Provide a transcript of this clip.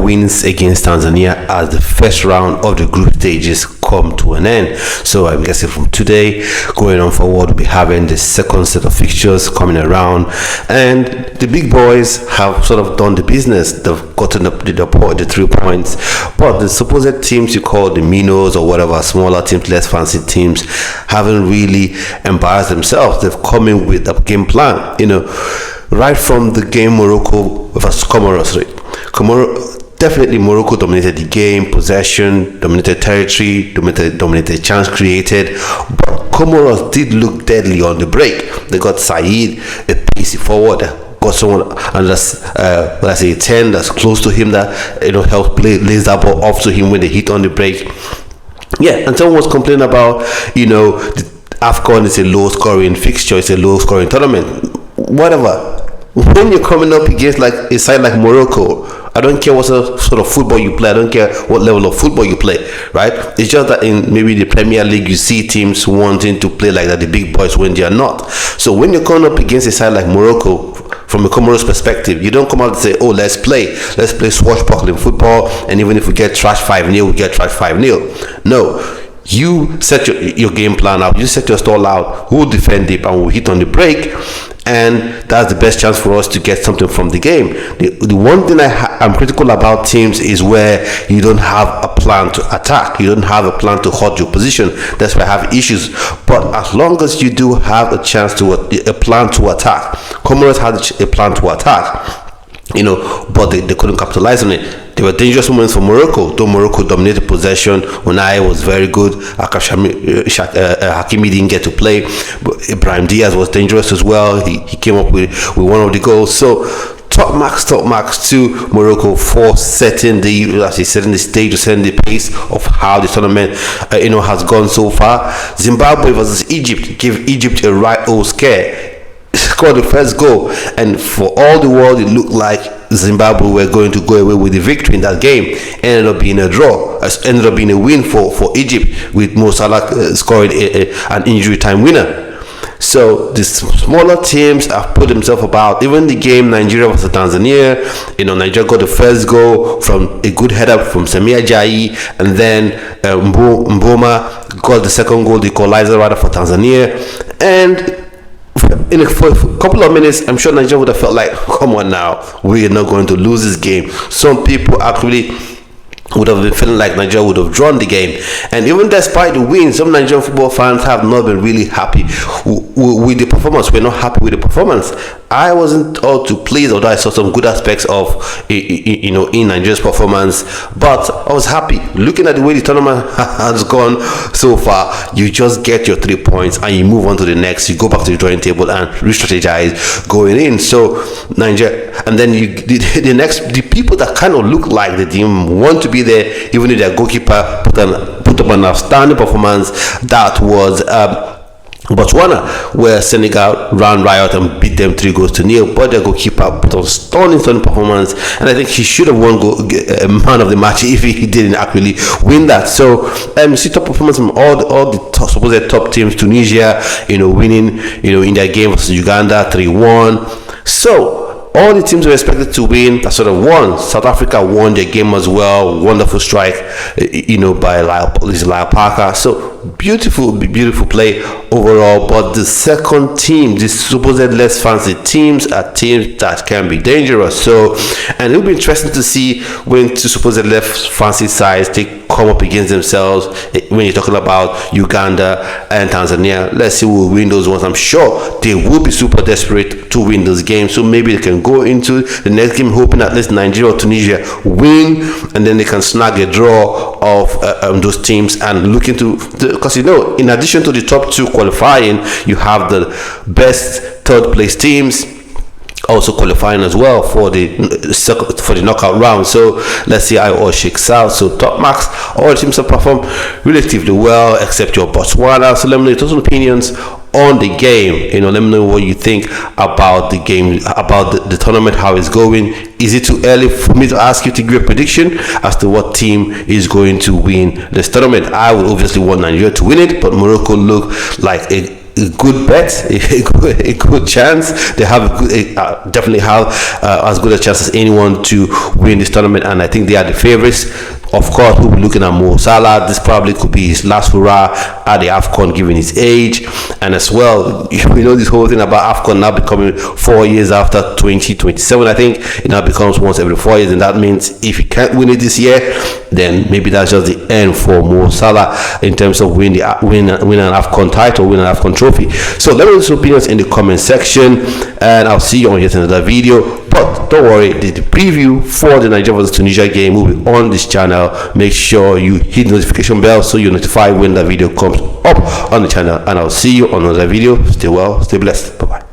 wins against Tanzania as the first round of the group stages come to an end. So I guess from today going on forward, we'll be having the second set of fixtures coming around, and the big boys have sort of done the business. They've gotten the 3 points, but the supposed teams you call the minnows or whatever, smaller teams, less fancy teams, haven't really embarrassed themselves. They've come in with a game plan, right from the game Morocco versus Comoros. Definitely Morocco dominated the game, possession, dominated territory, dominated chance created, but Comoros did look deadly on the break. They got Saeed, a pacey forward, got someone under 10 that's close to him that helps lays that ball off to him when they hit on the break. Yeah, and someone was complaining about the AFCON is a low scoring fixture, it's a low scoring tournament. Whatever. When you're coming up against like a side like Morocco, I don't care what sort of football you play, I don't care what level of football you play, right? It's just that in maybe the Premier League you see teams wanting to play like that, the big boys, when they are not. So when you're coming up against a side like Morocco, from a Comoros perspective, you don't come out and say, oh, let's play swashbuckling football, and even if we get trashed 5-0, we get trashed 5-0. No. You set your game plan out, you set your stall out, who'll defend it and we'll hit on the break, and that's the best chance for us to get something from the game. The one thing I'm critical about teams is where you don't have a plan to attack, you don't have a plan to hold your position. That's where I have issues. But as long as you do have a plan to attack, Comoros had a plan to attack, but they couldn't capitalize on it. There were dangerous moments for Morocco, though Morocco dominated possession. Unai was very good. Hakimi didn't get to play, but Ibrahim Diaz was dangerous as well. He came up with one of the goals. So top marks to Morocco for setting the stage, setting the pace of how the tournament has gone so far. Zimbabwe versus Egypt gave Egypt a right old scare. Scored the first goal, and for all the world it looked like Zimbabwe were going to go away with the victory in that game. Ended up being a draw, ended up being a win for Egypt, with Mo Salah scoring an injury time winner. So the smaller teams have put themselves about. Even the game Nigeria versus Tanzania, Nigeria got the first goal from a good header from Semi Ajayi, and then Mboma got the second goal, the equalizer rather, for Tanzania. And for a couple of minutes, I'm sure Nigeria would have felt like, come on now, we are not going to lose this game. Some people actually would have been feeling like Nigeria would have drawn the game. And even despite the win, some Nigerian football fans have not been really happy with the performance. We're not happy with the performance. I wasn't all too pleased, although I saw some good aspects of in Nigeria's performance, but I was happy looking at the way the tournament has gone so far. You just get your 3 points and you move on to the next. You go back to the drawing table and re-strategize going in. So Nigeria, and then the people that kind of look like they didn't want to be there, even if their goalkeeper put up an outstanding performance. That was Botswana, where Senegal ran riot and beat them 3-0, but their goalkeeper put on stunning performance, and I think he should have won man of the match if he didn't actually win that. So see top performance from all the supposed top teams. Tunisia, winning, in their game versus Uganda 3-1. So all the teams were expected to win that sort of won. South Africa won their game as well. Wonderful strike, by Lyle Parker. So beautiful play overall. But the second team, the supposed less fancy teams, are teams that can be dangerous. So, and it'll be interesting to see when two supposed less fancy sides they come up against themselves. When you're talking about Uganda and Tanzania, let's see who will win those ones. I'm sure they will be super desperate to win those games. So maybe they can go into the next game hoping at least Nigeria or Tunisia win, and then they can snag a draw of those teams and look into because in addition to the top two qualifying, you have the best third place teams also qualifying as well for the knockout round. So let's see how it all shakes out. So top marks, all the teams have performed relatively well except your Botswana. So let me know your total opinions on the game. Let me know what you think about the game, about the tournament, how it's going. Is it too early for me to ask you to give a prediction as to what team is going to win this tournament? I would obviously want Nigeria to win it, but Morocco look like a a good bet, a good chance. They have definitely have as good a chance as anyone to win this tournament, and I think they are the favorites. Of course, we'll be looking at Mo Salah. This probably could be his last hurrah at the AFCON, given his age. And as well, we know this whole thing about AFCON now becoming 4 years after 2027. I think it now becomes once every 4 years, and that means if he can't win it this year, then maybe that's just the end for Mo Salah in terms of win an AFCON title, win an AFCON trophy. So let me know your opinions in the comment section, and I'll see you on yet another video. But don't worry, the preview for the Nigeria vs Tunisia game will be on this channel. Make sure you hit the notification bell so you're notified when the video comes up on the channel, and I'll see you on another video. Stay well, stay blessed. Bye bye.